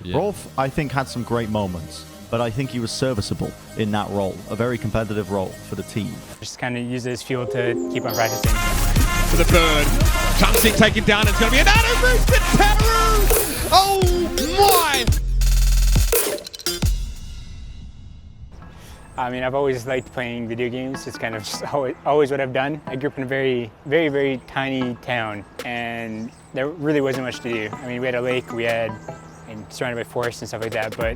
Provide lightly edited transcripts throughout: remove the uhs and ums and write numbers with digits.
Yeah. Rolf, I think, had some great moments, but I think he was serviceable in that role, a very competitive role for the team. Just kind of use it as fuel to keep on practicing. For the bird, Tungsten taken down, it's going to be an out-of-reach to Taru! Oh my! I mean, I've always liked playing video games. It's kind of just always what I've done. I grew up in a very, very, very tiny town, and there really wasn't much to do. I mean, we had a lake, and surrounded by forests and stuff like that, but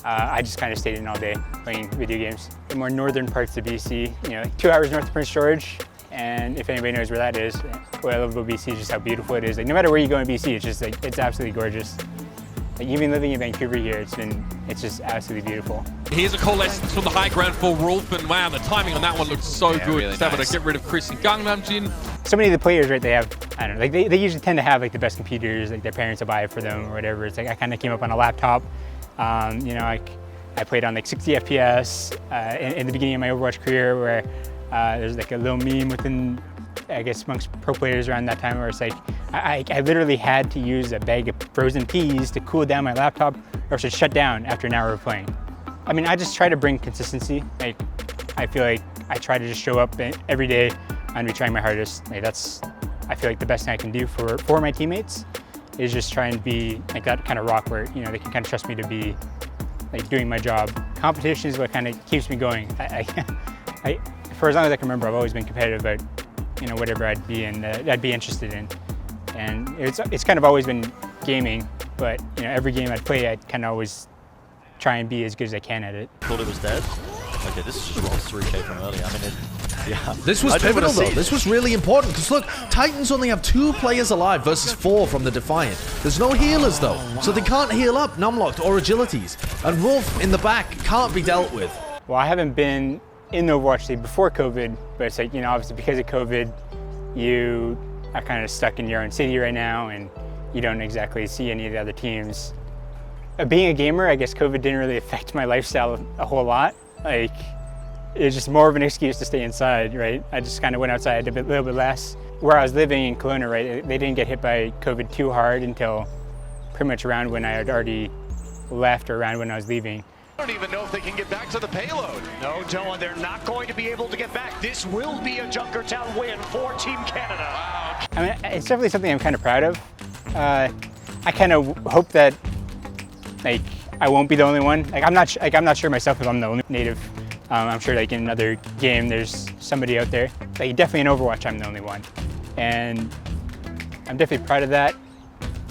I just kind of stayed in all day playing video games. The more northern parts of BC, you know, 2 hours north of Prince George, and if anybody knows where that is, what I love about BC is just how beautiful it is. Like, no matter where you go in BC, it's just like, it's absolutely gorgeous. Like, even living in Vancouver here, it's just absolutely beautiful. Here's a coalescence from the high ground for Rolf, and wow, the timing on that one looks so good. Really Just able nice. to get rid of Chris and Gangnam Jin. So many of the players, right, they have, I don't know, like they usually tend to have like the best computers, like their parents will buy it for them or whatever. It's like I kind of came up on a laptop. You know, I played on like 60 FPS in the beginning of my Overwatch career, where there's like a little meme within, I guess, amongst pro players around that time, where it's like I literally had to use a bag of frozen peas to cool down my laptop, or else it shut down after an hour of playing. I mean, I just try to bring consistency. Like, I feel like I try to just show up every day and be trying my hardest. Like, that's, I feel like the best thing I can do for my teammates is just try and be like that kind of rock where, you know, they can kind of trust me to be like doing my job. Competition is what kind of keeps me going. For as long as I can remember, I've always been competitive about, you know, whatever I'd be interested in. And it's kind of always been gaming, but, you know, every game I'd play, I'd kind of always try and be as good as I can at it. Thought it was dead. Okay, this is just Rolf's 3K from earlier. I mean, yeah. This was pivotal though. This was really important because look, Titans only have 2 players alive versus 4 from the Defiant. There's no healers though, so they can't heal up Numlocked or Agilities. And Rolf in the back can't be dealt with. Well, I haven't been in the Overwatch League before COVID, but it's like, you know, obviously because of COVID, you are kind of stuck in your own city right now and you don't exactly see any of the other teams. Being a gamer, I guess COVID didn't really affect my lifestyle a whole lot. Like, it's just more of an excuse to stay inside, right? I just kind of went outside a little bit less. Where I was living in Kelowna, right, they didn't get hit by COVID too hard until pretty much around when I had already left or around when I was leaving. I don't even know if they can get back to the payload. No, Dylan, they're not going to be able to get back. This will be a Junkertown win for Team Canada. Wow. I mean, it's definitely something I'm kind of proud of. I kind of hope that, like, I won't be the only one. Like, I'm not sure myself if I'm the only native. I'm sure, like, in another game, there's somebody out there. Like, definitely in Overwatch, I'm the only one, and I'm definitely proud of that.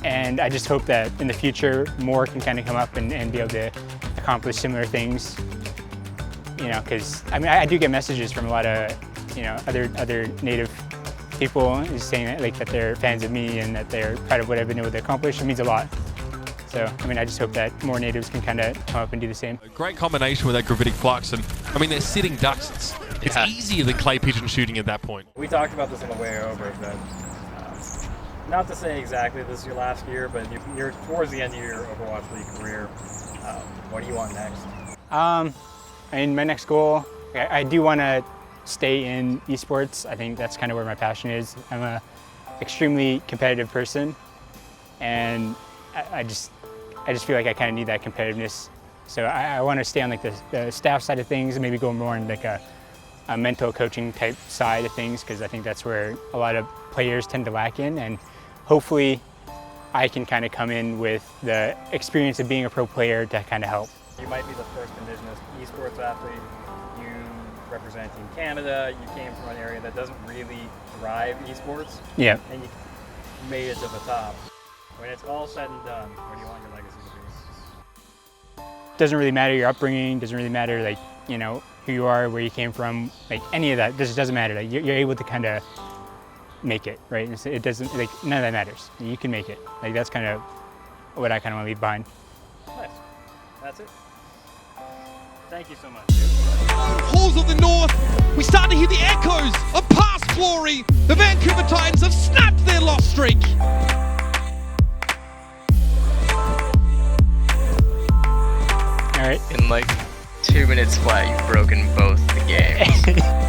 And I just hope that in the future, more can kind of come up and be able to accomplish similar things. You know, because I mean, I do get messages from a lot of, you know, other native people just saying that, like, that they're fans of me and that they're proud of what I've been able to accomplish. It means a lot. So, I mean, I just hope that more natives can kind of come up and do the same. A great combination with that gravitic flux, and I mean, they're sitting ducks. It's easier than clay pigeon shooting at that point. We talked about this on the way over, but not to say exactly this is your last year, but you're towards the end of your Overwatch League career. What do you want next? I mean, my next goal, I do want to stay in esports. I think that's kind of where my passion is. I'm a extremely competitive person, and I just feel like I kind of need that competitiveness. So I want to stay on like the staff side of things and maybe go more in like a mental coaching type side of things, because I think that's where a lot of players tend to lack in, and hopefully I can kind of come in with the experience of being a pro player to kind of help. You might be the first indigenous esports athlete. You represent Team Canada. You came from an area that doesn't really drive esports. Yeah. And you made it to the top. When it's all said and done, what do you want your legacy to be? Doesn't really matter your upbringing, doesn't really matter, like, you know, who you are, where you came from, like any of that, just doesn't matter. Like, you're able to kind of make it, right? It doesn't, like, none of that matters. You can make it. Like, that's kind of what I kind of want to leave behind. Nice. That's it. Thank you so much. Halls of the North, we start to hear the echoes of past glory. The Vancouver Titans have snapped their loss streak. All right. In like 2 minutes flat, you've broken both the games.